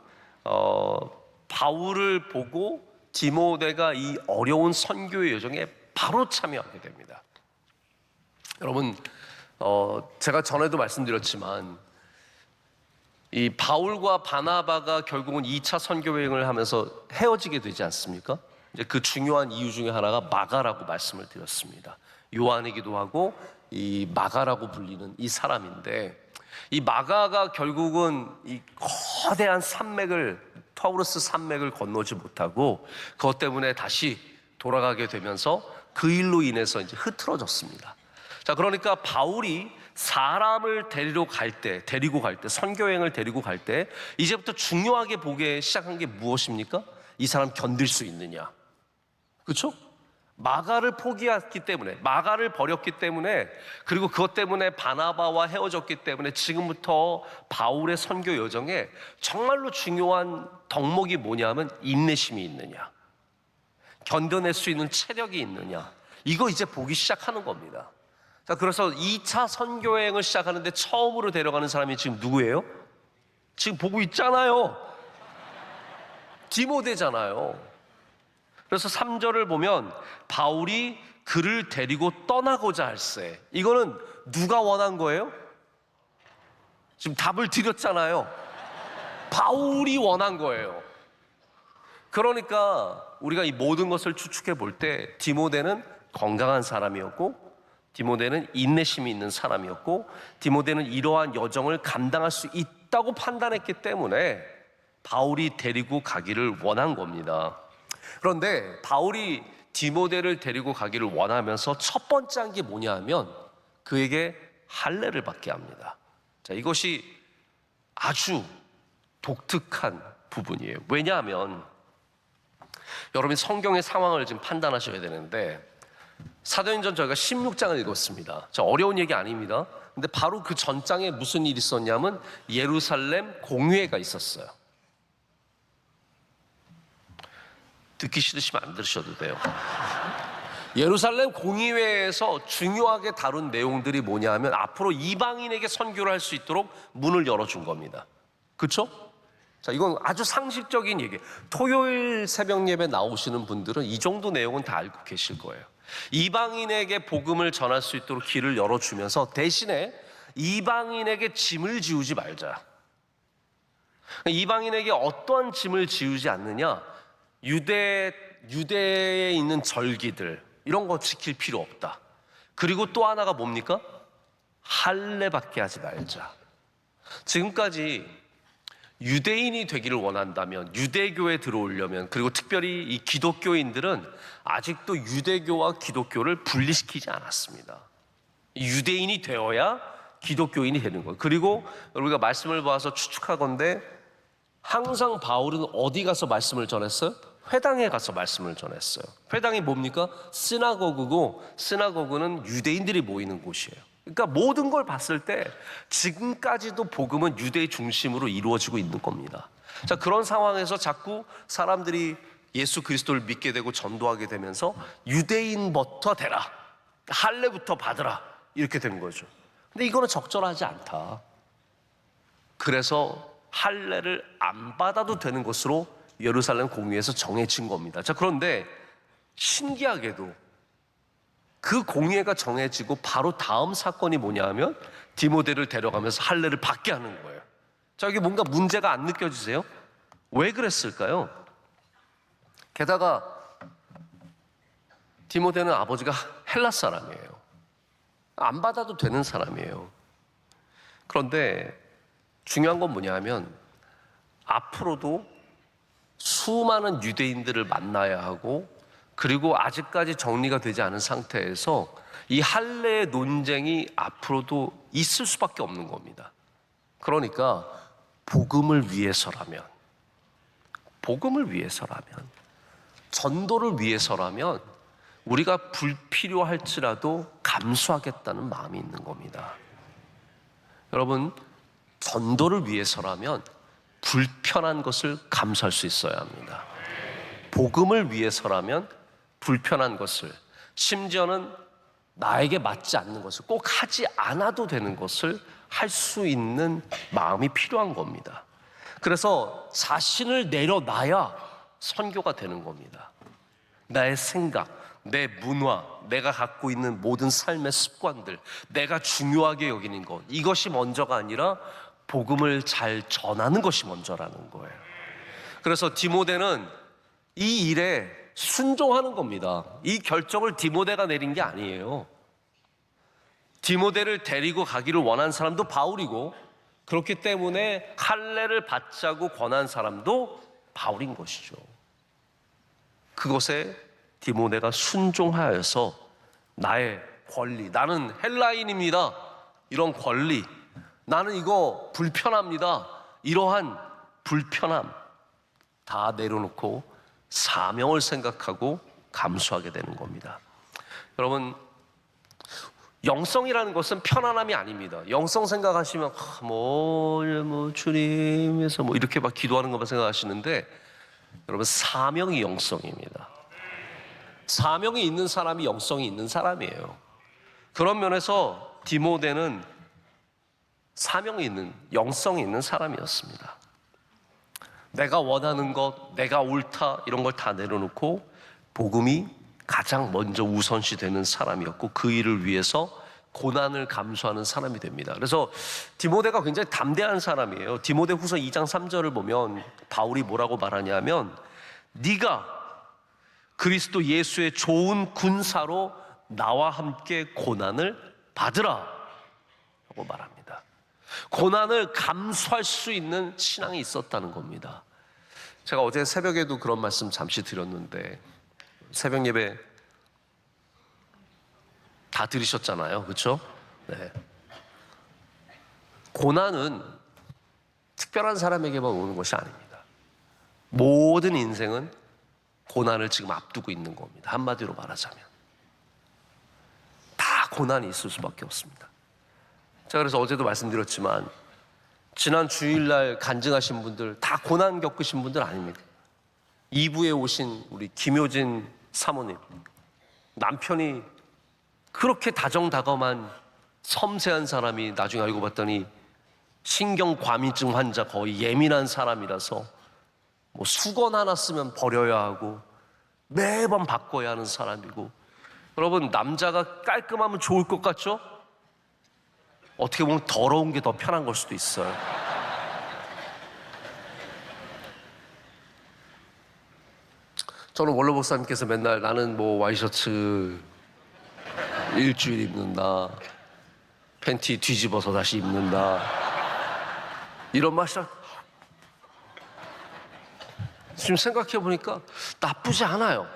바울을 보고 디모데가 이 어려운 선교의 여정에 바로 참여하게 됩니다. 여러분, 제가 전에도 말씀드렸지만 이 바울과 바나바가 결국은 2차 선교 여행을 하면서 헤어지게 되지 않습니까? 이제 그 중요한 이유 중에 하나가 마가라고 말씀을 드렸습니다. 요한이기도 하고 이 마가라고 불리는 이 사람인데 이 마가가 결국은 이 거대한 타우루스 산맥을 건너지 못하고 그것 때문에 다시 돌아가게 되면서 그 일로 인해서 이제 흐트러졌습니다. 자, 그러니까 바울이 사람을 데리고 갈 때, 선교여행을 데리고 갈 때 이제부터 중요하게 보기 시작한 게 무엇입니까? 이 사람 견딜 수 있느냐. 그렇죠? 마가를 포기했기 때문에, 마가를 버렸기 때문에, 그리고 그것 때문에 바나바와 헤어졌기 때문에 지금부터 바울의 선교 여정에 정말로 중요한 덕목이 뭐냐면 인내심이 있느냐, 견뎌낼 수 있는 체력이 있느냐, 이거 이제 보기 시작하는 겁니다. 자, 그래서 2차 선교 여행을 시작하는데 처음으로 데려가는 사람이 지금 누구예요? 지금 보고 있잖아요. 디모데잖아요. 그래서 3절을 보면 바울이 그를 데리고 떠나고자 할세. 이거는 누가 원한 거예요? 지금 답을 드렸잖아요. 바울이 원한 거예요. 그러니까 우리가 이 모든 것을 추측해 볼 때 디모데는 건강한 사람이었고, 디모데는 인내심이 있는 사람이었고, 디모데는 이러한 여정을 감당할 수 있다고 판단했기 때문에 바울이 데리고 가기를 원한 겁니다. 그런데 바울이 디모데를 데리고 가기를 원하면서 첫 번째 한 게 뭐냐 하면 그에게 할례를 받게 합니다. 자, 이것이 아주 독특한 부분이에요. 왜냐하면 여러분이 성경의 상황을 지금 판단하셔야 되는데 사도행전 저희가 16장을 읽었습니다. 자, 어려운 얘기 아닙니다. 근데 바로 그 전장에 무슨 일이 있었냐면 예루살렘 공회가 있었어요. 듣기 싫으시면 안 들으셔도 돼요. 예루살렘 공의회에서 중요하게 다룬 내용들이 뭐냐 하면 앞으로 이방인에게 선교를 할 수 있도록 문을 열어준 겁니다. 그렇죠? 자, 이건 아주 상식적인 얘기예요. 토요일 새벽 예배 나오시는 분들은 이 정도 내용은 다 알고 계실 거예요. 이방인에게 복음을 전할 수 있도록 길을 열어주면서 대신에 이방인에게 짐을 지우지 말자. 이방인에게 어떠한 짐을 지우지 않느냐? 유대에 있는 절기들 이런 거 지킬 필요 없다. 그리고 또 하나가 뭡니까? 할례 받게 하지 말자. 지금까지 유대인이 되기를 원한다면, 유대교에 들어오려면, 그리고 특별히 이 기독교인들은 아직도 유대교와 기독교를 분리시키지 않았습니다. 유대인이 되어야 기독교인이 되는 거예요. 그리고 우리가 말씀을 봐서 추측하건대 항상 바울은 어디 가서 말씀을 전했어요? 회당에 가서 말씀을 전했어요. 회당이 뭡니까? 시나고그고, 시나고그는 유대인들이 모이는 곳이에요. 그러니까 모든 걸 봤을 때 지금까지도 복음은 유대 중심으로 이루어지고 있는 겁니다. 자, 그런 상황에서 자꾸 사람들이 예수 그리스도를 믿게 되고 전도하게 되면서 유대인부터 되라, 할례부터 받으라, 이렇게 된 거죠. 근데 이거는 적절하지 않다. 그래서 할례를 안 받아도 되는 것으로 예루살렘 공의회에서 정해진 겁니다. 자, 그런데 신기하게도 그 공의회가 정해지고 바로 다음 사건이 뭐냐 하면 디모데를 데려가면서 할례를 받게 하는 거예요. 자, 이게 뭔가 문제가 안 느껴지세요? 왜 그랬을까요? 게다가 디모데는 아버지가 헬라 사람이에요. 안 받아도 되는 사람이에요. 그런데 중요한 건 뭐냐 하면 앞으로도 수많은 유대인들을 만나야 하고, 그리고 아직까지 정리가 되지 않은 상태에서 이 할례의 논쟁이 앞으로도 있을 수밖에 없는 겁니다. 그러니까 복음을 위해서라면, 전도를 위해서라면 우리가 불필요할지라도 감수하겠다는 마음이 있는 겁니다. 여러분, 전도를 위해서라면 불편한 것을 감수할 수 있어야 합니다. 복음을 위해서라면 불편한 것을, 심지어는 나에게 맞지 않는 것을, 꼭 하지 않아도 되는 것을 할 수 있는 마음이 필요한 겁니다. 그래서 자신을 내려놔야 선교가 되는 겁니다. 나의 생각, 내 문화, 내가 갖고 있는 모든 삶의 습관들, 내가 중요하게 여기는 것, 이것이 먼저가 아니라 복음을 잘 전하는 것이 먼저라는 거예요. 그래서 디모데는 이 일에 순종하는 겁니다. 이 결정을 디모데가 내린 게 아니에요. 디모데를 데리고 가기를 원한 사람도 바울이고, 그렇기 때문에 할례를 받자고 권한 사람도 바울인 것이죠. 그것에 디모데가 순종하여서 나의 권리, 나는 헬라인입니다, 이런 권리, 나는 이거 불편합니다, 이러한 불편함 다 내려놓고 사명을 생각하고 감수하게 되는 겁니다. 여러분, 영성이라는 것은 편안함이 아닙니다. 영성 생각하시면 주님에서 이렇게 막 기도하는 것만 생각하시는데, 여러분, 사명이 영성입니다. 사명이 있는 사람이 영성이 있는 사람이에요. 그런 면에서 디모데는 사명이 있는, 영성이 있는 사람이었습니다. 내가 원하는 것, 내가 옳다, 이런 걸 다 내려놓고 복음이 가장 먼저 우선시 되는 사람이었고, 그 일을 위해서 고난을 감수하는 사람이 됩니다. 그래서 디모데가 굉장히 담대한 사람이에요. 디모데 후서 2장 3절을 보면 바울이 뭐라고 말하냐면, 네가 그리스도 예수의 좋은 군사로 나와 함께 고난을 받으라 라고 말합니다. 고난을 감수할 수 있는 신앙이 있었다는 겁니다. 제가 어제 새벽에도 그런 말씀 잠시 드렸는데, 새벽 예배 다 들으셨잖아요, 그렇죠? 네. 고난은 특별한 사람에게만 오는 것이 아닙니다. 모든 인생은 고난을 지금 앞두고 있는 겁니다. 한마디로 말하자면 다 고난이 있을 수밖에 없습니다. 제가 그래서 어제도 말씀드렸지만, 지난 주일날 간증하신 분들 다 고난 겪으신 분들 아닙니까? 2부에 오신 우리 김효진 사모님, 남편이 그렇게 다정다감한 섬세한 사람이 나중에 알고 봤더니 신경과민증 환자, 거의 예민한 사람이라서 수건 하나 쓰면 버려야 하고 매번 바꿔야 하는 사람이고, 여러분, 남자가 깔끔하면 좋을 것 같죠? 어떻게 보면 더러운 게 더 편한 걸 수도 있어요. 저는 원로 목사님께서 맨날 나는 와이셔츠 일주일 입는다, 팬티 뒤집어서 다시 입는다, 이런 말씀, 지금 생각해 보니까 나쁘지 않아요.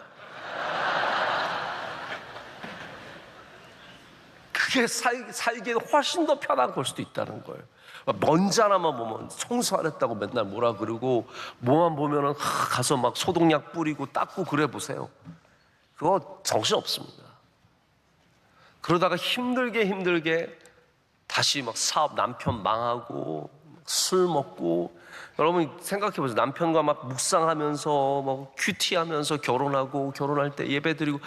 그게 살기에 훨씬 더 편한 걸 수도 있다는 거예요. 먼지 하나만 보면 청소 안 했다고 맨날 뭐라 그러고, 뭐만 보면은 가서 막 소독약 뿌리고 닦고 그래 보세요. 그거 정신 없습니다. 그러다가 힘들게 다시 막 사업, 남편 망하고 술 먹고, 여러분 생각해 보세요. 남편과 막 묵상하면서 막 큐티하면서 결혼하고, 결혼할 때 예배드리고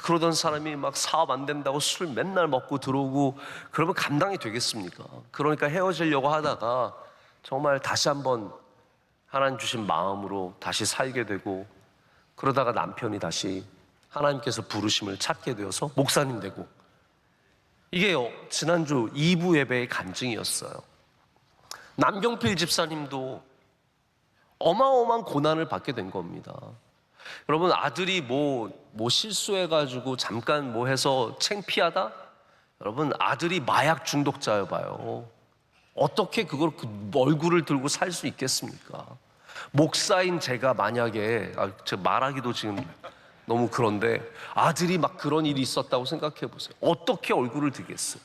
그러던 사람이 막 사업 안 된다고 술 맨날 먹고 들어오고, 그러면 감당이 되겠습니까? 그러니까 헤어지려고 하다가 정말 다시 한번 하나님 주신 마음으로 다시 살게 되고, 그러다가 남편이 다시 하나님께서 부르심을 찾게 되어서 목사님 되고, 이게 지난주 2부 예배의 간증이었어요. 남경필 집사님도 어마어마한 고난을 받게 된 겁니다. 여러분, 아들이 뭐 실수해가지고 잠깐 뭐 해서 창피하다? 여러분, 아들이 마약 중독자여 봐요. 어떻게 그걸 그 얼굴을 들고 살 수 있겠습니까? 목사인 제가 만약에, 제가 말하기도 지금 너무 그런데, 아들이 막 그런 일이 있었다고 생각해 보세요. 어떻게 얼굴을 들겠어요?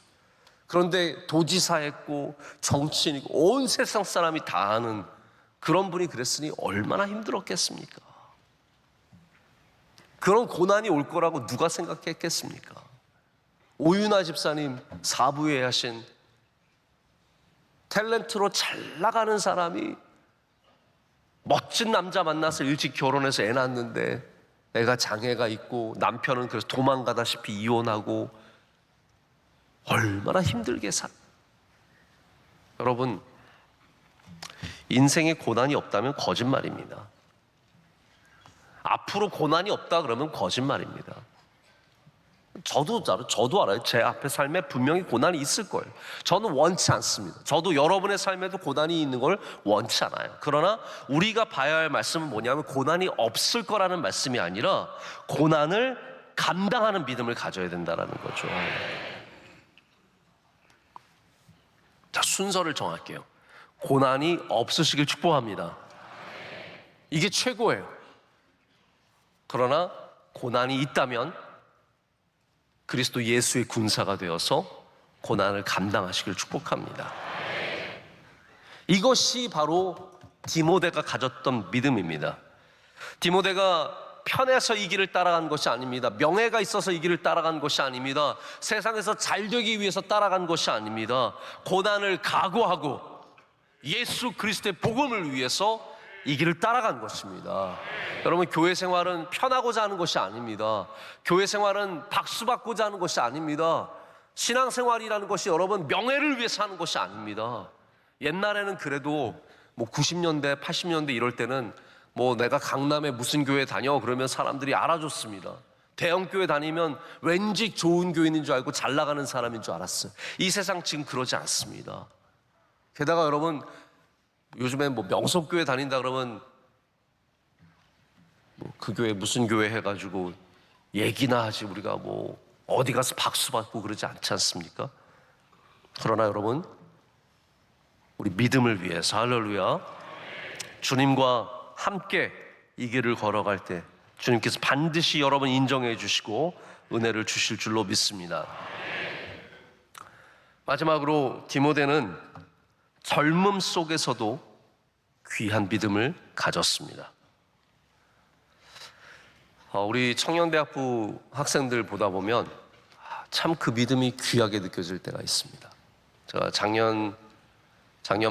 그런데 도지사 했고 정치인이고 온 세상 사람이 다 아는 그런 분이 그랬으니 얼마나 힘들었겠습니까? 그런 고난이 올 거라고 누가 생각했겠습니까? 오윤아 집사님 사부에 하신 탤런트로 잘 나가는 사람이 멋진 남자 만나서 일찍 결혼해서 애 낳았는데 애가 장애가 있고 남편은 그래서 도망가다시피 이혼하고 얼마나 힘들게 여러분, 인생에 고난이 없다면 거짓말입니다. 앞으로 고난이 없다 그러면 거짓말입니다. 저도 알아요. 제 앞에 삶에 분명히 고난이 있을 거예요. 저는 원치 않습니다. 저도 여러분의 삶에도 고난이 있는 걸 원치 않아요. 그러나 우리가 봐야 할 말씀은 뭐냐면, 고난이 없을 거라는 말씀이 아니라 고난을 감당하는 믿음을 가져야 된다는 거죠. 자, 순서를 정할게요. 고난이 없으시길 축복합니다. 이게 최고예요. 그러나 고난이 있다면 그리스도 예수의 군사가 되어서 고난을 감당하시길 축복합니다. 이것이 바로 디모데가 가졌던 믿음입니다. 디모데가 편해서 이 길을 따라간 것이 아닙니다. 명예가 있어서 이 길을 따라간 것이 아닙니다. 세상에서 잘 되기 위해서 따라간 것이 아닙니다. 고난을 각오하고 예수 그리스도의 복음을 위해서 이 길을 따라간 것입니다. 여러분, 교회 생활은 편하고자 하는 것이 아닙니다. 교회 생활은 박수 받고자 하는 것이 아닙니다. 신앙생활이라는 것이 여러분 명예를 위해서 하는 것이 아닙니다. 옛날에는 그래도 뭐 90년대 80년대 이럴 때는 뭐 내가 강남에 무슨 교회 다녀 그러면 사람들이 알아줬습니다. 대형교회 다니면 왠지 좋은 교인인 줄 알고 잘 나가는 사람인 줄 알았어요. 이 세상 지금 그러지 않습니다. 게다가 여러분, 요즘에 뭐 명석교회 다닌다 그러면 뭐 그 교회 무슨 교회 해가지고 얘기나 하지, 우리가 뭐 어디 가서 박수 받고 그러지 않지 않습니까? 그러나 여러분, 우리 믿음을 위해서, 할렐루야, 주님과 함께 이 길을 걸어갈 때 주님께서 반드시 여러분 인정해 주시고 은혜를 주실 줄로 믿습니다. 마지막으로 디모데는 젊음 속에서도 귀한 믿음을 가졌습니다. 우리 청년대학부 학생들 보다 보면 참 그 믿음이 귀하게 느껴질 때가 있습니다. 제가 작년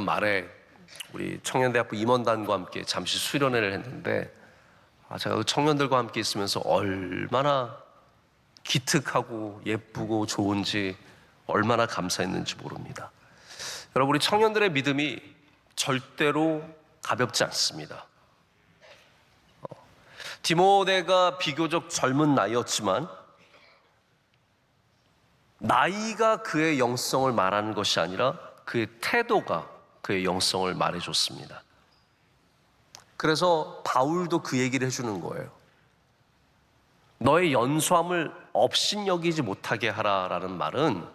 말에 우리 청년대학부 임원단과 함께 잠시 수련회를 했는데, 제가 그 청년들과 함께 있으면서 얼마나 기특하고 예쁘고 좋은지, 얼마나 감사했는지 모릅니다. 여러분, 우리 청년들의 믿음이 절대로 가볍지 않습니다. 디모데가 비교적 젊은 나이였지만 나이가 그의 영성을 말하는 것이 아니라 그의 태도가 그의 영성을 말해줬습니다. 그래서 바울도 그 얘기를 해주는 거예요. 너의 연소함을 업신여기지 못하게 하라라는 말은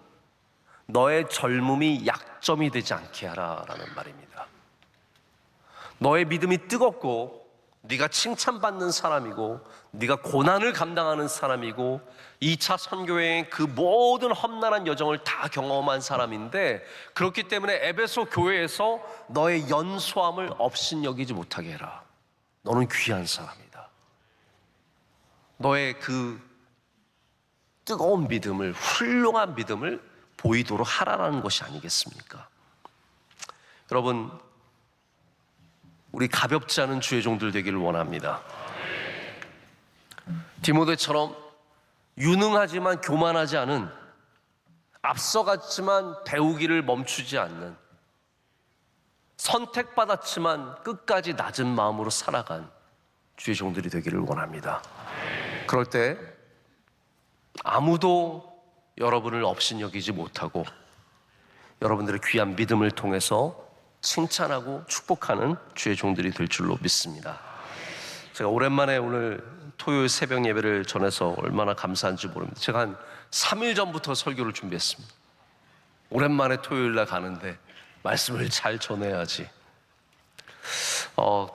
너의 젊음이 약점이 되지 않게 하라라는 말입니다. 너의 믿음이 뜨겁고 네가 칭찬받는 사람이고 네가 고난을 감당하는 사람이고 2차 선교회의 그 모든 험난한 여정을 다 경험한 사람인데, 그렇기 때문에 에베소 교회에서 너의 연소함을 업신여기지 못하게 해라. 너는 귀한 사람이다. 너의 그 뜨거운 믿음을, 훌륭한 믿음을 보이도록 하라라는 것이 아니겠습니까? 여러분, 우리 가볍지 않은 주의 종들 되기를 원합니다. 디모데처럼 유능하지만 교만하지 않은, 앞서갔지만 배우기를 멈추지 않는, 선택받았지만 끝까지 낮은 마음으로 살아간 주의 종들이 되기를 원합니다. 그럴 때 아무도 여러분을 업신여기지 못하고 여러분들의 귀한 믿음을 통해서 칭찬하고 축복하는 주의 종들이 될 줄로 믿습니다. 제가 오랜만에 오늘 토요일 새벽 예배를 전해서 얼마나 감사한지 모릅니다. 제가 한 3일 전부터 설교를 준비했습니다. 오랜만에 토요일 날 가는데 말씀을 잘 전해야지.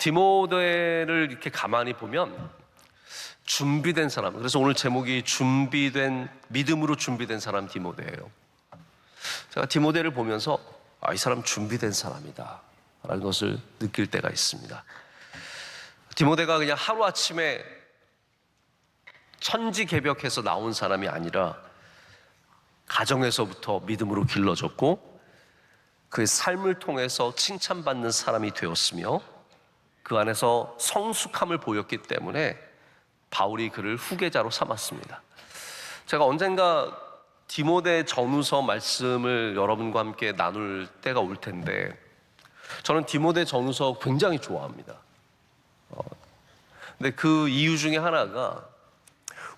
디모데를 이렇게 가만히 보면 준비된 사람, 그래서 오늘 제목이 믿음으로 준비된 사람 디모데예요. 제가 디모데를 보면서 이 사람 준비된 사람이다 라는 것을 느낄 때가 있습니다. 디모데가 그냥 하루아침에 천지개벽해서 나온 사람이 아니라 가정에서부터 믿음으로 길러졌고 그의 삶을 통해서 칭찬받는 사람이 되었으며 그 안에서 성숙함을 보였기 때문에 바울이 그를 후계자로 삼았습니다. 제가 언젠가 디모데 전후서 말씀을 여러분과 함께 나눌 때가 올 텐데 저는 디모데 전후서 굉장히 좋아합니다. 근데 그 이유 중에 하나가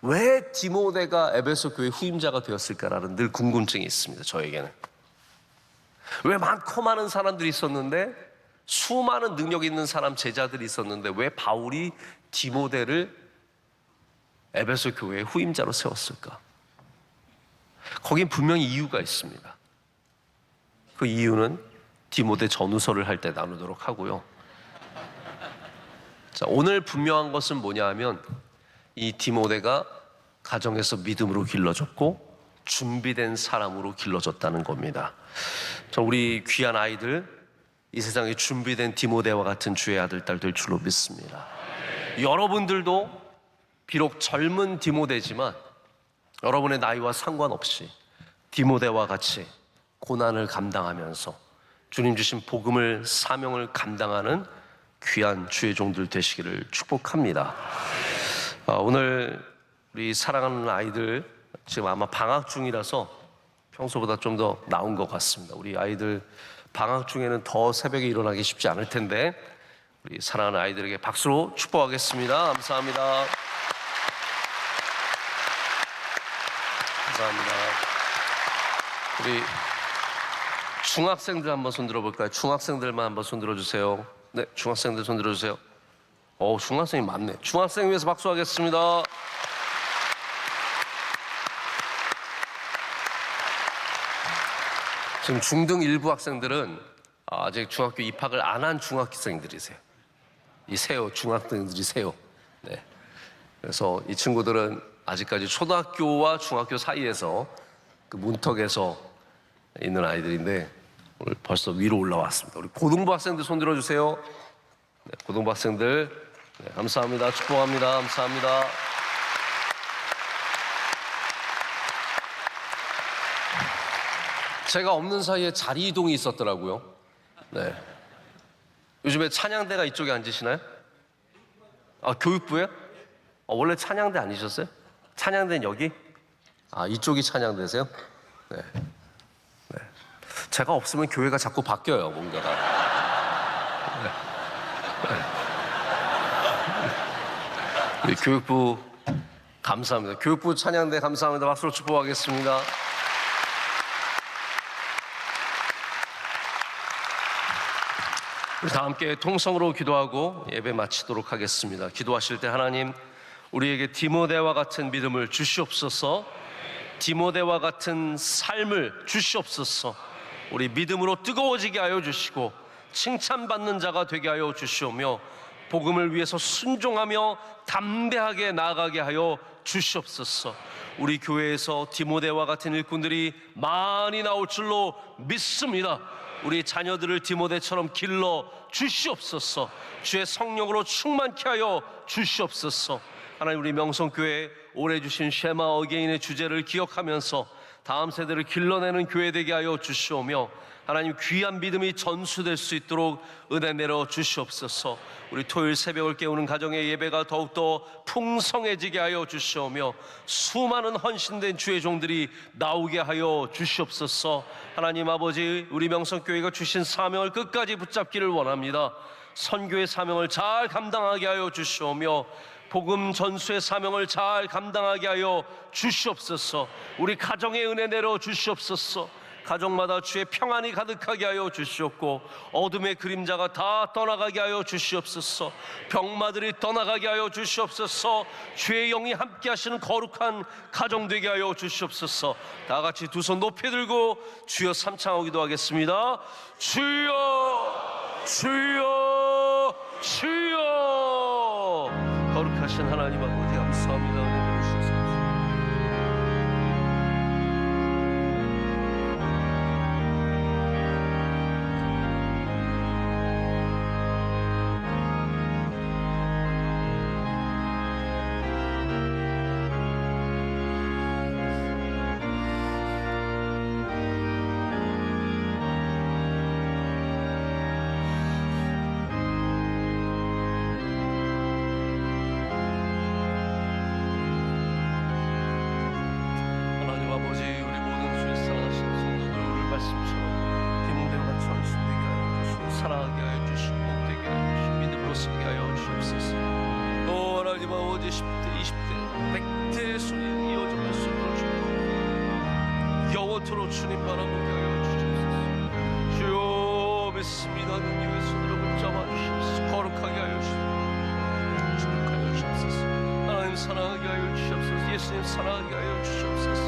왜 디모데가 에베소 교회 후임자가 되었을까라는 늘 궁금증이 있습니다. 저에게는 왜 많고 많은 사람들이 있었는데 수많은 능력 있는 사람 제자들이 있었는데 왜 바울이 디모데를 에베소 교회의 후임자로 세웠을까? 거긴 분명히 이유가 있습니다. 그 이유는 디모데 전후서를 할 때 나누도록 하고요. 자, 오늘 분명한 것은 뭐냐 하면 이 디모데가 가정에서 믿음으로 길러졌고 준비된 사람으로 길러졌다는 겁니다. 우리 귀한 아이들, 이 세상에 준비된 디모데와 같은 주의 아들, 딸 될 줄로 믿습니다. 여러분들도 비록 젊은 디모데지만 여러분의 나이와 상관없이 디모데와 같이 고난을 감당하면서 주님 주신 복음을, 사명을 감당하는 귀한 주의 종들 되시기를 축복합니다. 오늘 우리 사랑하는 아이들 지금 아마 방학 중이라서 평소보다 좀 더 나은 것 같습니다. 우리 아이들 방학 중에는 더 새벽에 일어나기 쉽지 않을 텐데 우리 사랑하는 아이들에게 박수로 축복하겠습니다. 감사합니다. 감사합니다. 우리 중학생들 한번 손 들어볼까요? 중학생들만 한번 손 들어주세요. 네, 중학생들 손 들어주세요. 중학생이 많네. 중학생 위해서 박수하겠습니다. 지금 중등 일부 학생들은 아직 중학교 입학을 안 한 중학생들이세요. 이 세요, 중학생들이세요. 네. 그래서 이 친구들은 아직까지 초등학교와 중학교 사이에서 그 문턱에서 있는 아이들인데 오늘 벌써 위로 올라왔습니다. 우리 고등부 학생들 손 들어주세요. 네, 고등부 학생들 네, 감사합니다. 축복합니다. 감사합니다. 제가 없는 사이에 자리 이동이 있었더라고요. 네. 요즘에 찬양대가 이쪽에 앉으시나요? 교육부에? 원래 찬양대 아니셨어요? 찬양대는 여기? 이쪽이 찬양대세요? 네. 네. 제가 없으면 교회가 자꾸 바뀌어요, 뭔가가. 네. 네. 우리 교육부 감사합니다. 교육부 찬양대 감사합니다. 박수로 축복하겠습니다. 우리 다 함께 통성으로 기도하고 예배 마치도록 하겠습니다. 기도하실 때 하나님, 우리에게 디모데와 같은 믿음을 주시옵소서. 디모데와 같은 삶을 주시옵소서. 우리 믿음으로 뜨거워지게 하여 주시고 칭찬받는 자가 되게 하여 주시오며 복음을 위해서 순종하며 담대하게 나아가게 하여 주시옵소서. 우리 교회에서 디모데와 같은 일꾼들이 많이 나올 줄로 믿습니다. 우리 자녀들을 디모데처럼 길러 주시옵소서. 주의 성령으로 충만케 하여 주시옵소서. 하나님, 우리 명성교회 올해 주신 쉐마 어게인의 주제를 기억하면서 다음 세대를 길러내는 교회 되게 하여 주시오며, 하나님 귀한 믿음이 전수될 수 있도록 은혜 내려 주시옵소서. 우리 토요일 새벽을 깨우는 가정의 예배가 더욱더 풍성해지게 하여 주시오며, 수많은 헌신된 주의 종들이 나오게 하여 주시옵소서. 하나님 아버지, 우리 명성교회가 주신 사명을 끝까지 붙잡기를 원합니다. 선교의 사명을 잘 감당하게 하여 주시오며, 복음 전수의 사명을 잘 감당하게 하여 주시옵소서. 우리 가정에 은혜 내려 주시옵소서. 가정마다 주의 평안이 가득하게 하여 주시옵고, 어둠의 그림자가 다 떠나가게 하여 주시옵소서. 병마들이 떠나가게 하여 주시옵소서. 주의 영이 함께 하시는 거룩한 가정 되게 하여 주시옵소서. 다 같이 두 손 높이 들고 주여 삼창하고 기도하겠습니다. 주여, 주여, 주여. 거룩하신 하나님 아버지 감사합니다. 은혜 주셔서 사랑하게 하여 주시고 복되게 하여 주시고 믿음으로 서게 하여 주옵소서. 하나님 아버지 10대, 20대, 100대의 손이 이어질 수 있도록 주님 영원토록 주님 바라보게 하여 주옵소서. 주여 믿습니다. 능력의 손으로 붙잡아 주시옵소서. 거룩하게 하여 주시옵소서. 축복하여 주옵소서. 하나님 사랑하게 하여 주시옵소서. 예수님 사랑하게 하여 주시옵소서.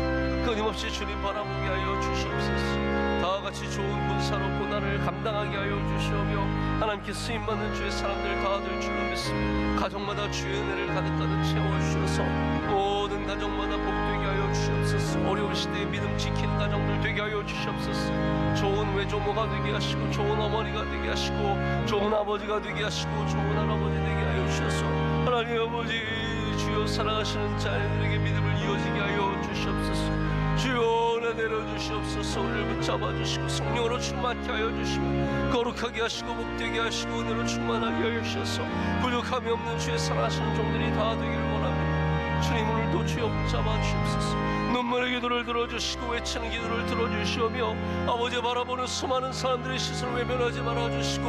끊임없이 주님 바라보게 하여 주시옵소서. 다같이 좋은 군사로 고난을 감당하게 하여 주시오며, 하나님께 쓰임받는 주의 사람들 다 될 줄로 믿습니다. 가정마다 주의 은혜를 가득가득 채워주셔서 모든 가정마다 복되게 하여 주시옵소서. 어려운 시대에 믿음 지키는 가정들 되게 하여 주시옵소서. 좋은 외조모가 되게 하시고, 좋은 어머니가 되게 하시고, 좋은 아버지가 되게 하시고, 좋은 할아버지 되게 하여 주셔서, 하나님 아버지 주여 사랑하시는 자녀들에게 믿음을 이어지게 하여 주시옵소서. 주여 은혜 내려주시옵소서. 우리를 붙잡아 주시고 성령으로 충만케 하여 주시고, 거룩하게 하시고 복되게 하시고 은혜로 충만하게 하여 주셔서 부족함이 없는 주의 사랑하시는 종들이 다 되기를 원합니다. 주님 오늘도 주여 붙잡아 주옵소서. 눈물의 기도를 들어주시고 외치는 기도를 들어주시오며, 아버지 바라보는 수많은 사람들의 시선을 외면하지 말아주시고,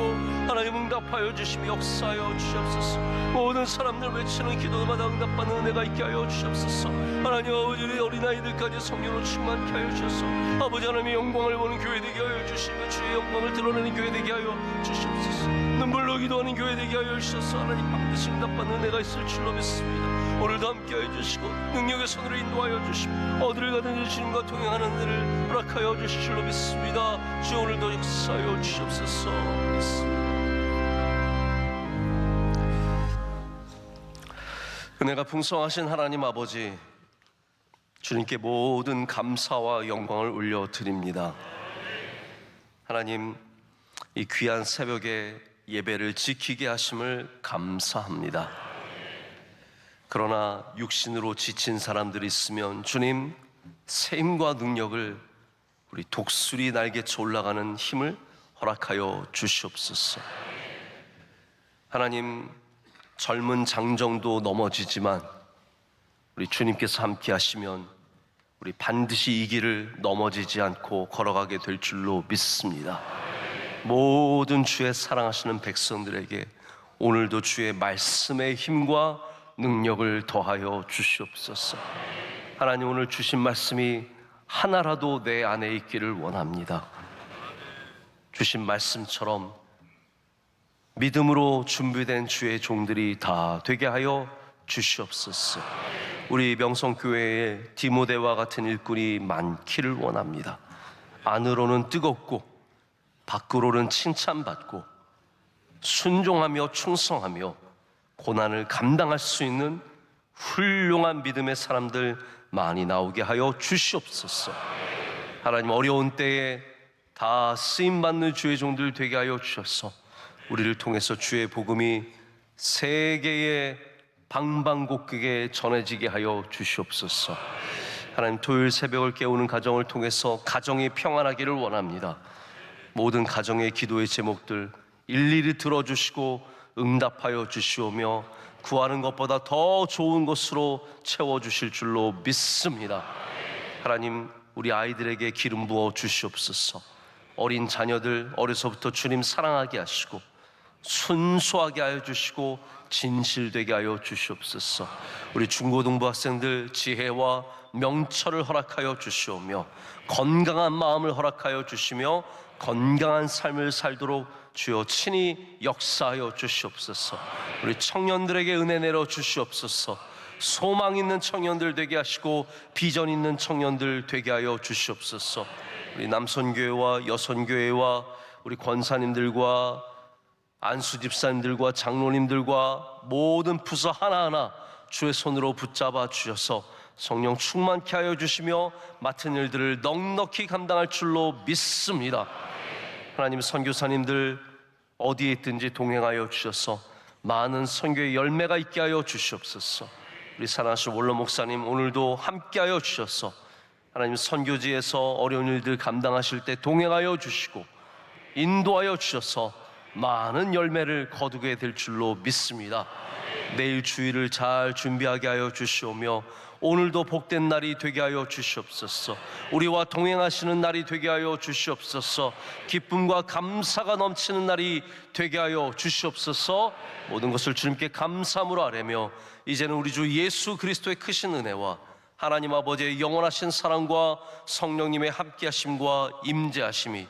하나님 응답하여 주시며 역사하여 주시옵소서. 모든 사람들 외치는 기도마다 응답받는 은혜가 있게 하여 주시옵소서. 하나님 아버지 어린아이들까지 성령으로 충만케 하여 주셔서 아버지 하나님의 영광을 보는 교회 되게 하여 주시며, 주의 영광을 드러내는 교회 되게 하여 주시옵소서. 눈물로 기도하는 교회 되게 하여 주셔서 하나님 반드시 응답받는 은혜가 있을 줄로 믿습니다. 오늘도 함께하여 주시고 능력의 손으로 인도하여 주시고, 어디를 가든지 주님과 동행하는 은혜를 허락하여 주실 줄로 믿습니다. 주 오늘도 역사하여 주시옵소서. 믿습니다. 은혜가 풍성하신 하나님 아버지, 주님께 모든 감사와 영광을 올려드립니다. 하나님, 이 귀한 새벽에 예배를 지키게 하심을 감사합니다. 그러나 육신으로 지친 사람들이 있으면 주님 새 힘과 능력을, 우리 독수리 날개쳐 올라가는 힘을 허락하여 주시옵소서. 하나님, 젊은 장정도 넘어지지만 우리 주님께서 함께 하시면 우리 반드시 이 길을 넘어지지 않고 걸어가게 될 줄로 믿습니다. 모든 주의 사랑하시는 백성들에게 오늘도 주의 말씀의 힘과 능력을 더하여 주시옵소서. 하나님, 오늘 주신 말씀이 하나라도 내 안에 있기를 원합니다. 주신 말씀처럼 믿음으로 준비된 주의 종들이 다 되게 하여 주시옵소서. 우리 명성교회에 디모데와 같은 일꾼이 많기를 원합니다. 안으로는 뜨겁고 밖으로는 칭찬받고 순종하며 충성하며 고난을 감당할 수 있는 훌륭한 믿음의 사람들 많이 나오게 하여 주시옵소서. 하나님, 어려운 때에 다 쓰임받는 주의 종들 되게 하여 주셔서 우리를 통해서 주의 복음이 세계의 방방곡곡에 전해지게 하여 주시옵소서. 하나님, 토요일 새벽을 깨우는 가정을 통해서 가정이 평안하기를 원합니다. 모든 가정의 기도의 제목들 일일이 들어주시고 응답하여 주시오며 구하는 것보다 더 좋은 것으로 채워주실 줄로 믿습니다. 하나님, 우리 아이들에게 기름 부어 주시옵소서. 어린 자녀들 어려서부터 주님 사랑하게 하시고 순수하게 하여 주시고 진실되게 하여 주시옵소서. 우리 중고등부 학생들 지혜와 명철을 허락하여 주시오며 건강한 마음을 허락하여 주시며 건강한 삶을 살도록 주여 친히 역사하여 주시옵소서. 우리 청년들에게 은혜 내려 주시옵소서. 소망 있는 청년들 되게 하시고 비전 있는 청년들 되게 하여 주시옵소서. 우리 남선교회와 여선교회와 우리 권사님들과 안수 집사님들과 장로님들과 모든 부서 하나하나 주의 손으로 붙잡아 주셔서 성령 충만케 하여 주시며 맡은 일들을 넉넉히 감당할 줄로 믿습니다. 하나님, 선교사님들 어디에 있든지 동행하여 주셔서 많은 선교의 열매가 있게 하여 주시옵소서. 우리 사랑하신 원로 목사님 오늘도 함께 하여 주셔서 하나님, 선교지에서 어려운 일들 감당하실 때 동행하여 주시고 인도하여 주셔서 많은 열매를 거두게 될 줄로 믿습니다. 내일 주일을 잘 준비하게 하여 주시오며 오늘도 복된 날이 되게 하여 주시옵소서. 우리와 동행하시는 날이 되게 하여 주시옵소서. 기쁨과 감사가 넘치는 날이 되게 하여 주시옵소서. 모든 것을 주님께 감사함으로 아뢰며 이제는 우리 주 예수 그리스도의 크신 은혜와 하나님 아버지의 영원하신 사랑과 성령님의 함께하심과 임재하심이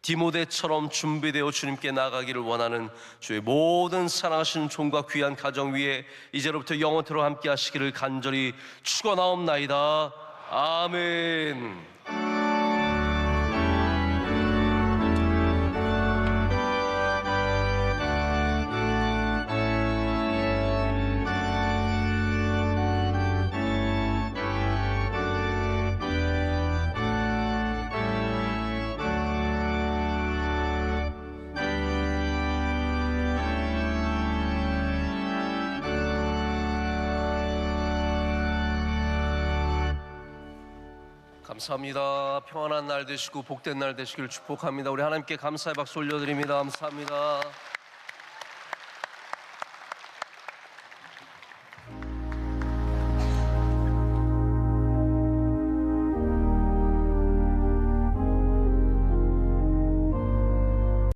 디모데처럼 준비되어 주님께 나아가기를 원하는 주의 모든 사랑하시는 종과 귀한 가정 위에 이제로부터 영원토록 함께 하시기를 간절히 축원하옵나이다. 아멘. 감사합니다. 평안한 날 되시고 복된 날 되시기를 축복합니다. 우리 하나님께 감사의 박수 올려드립니다. 감사합니다.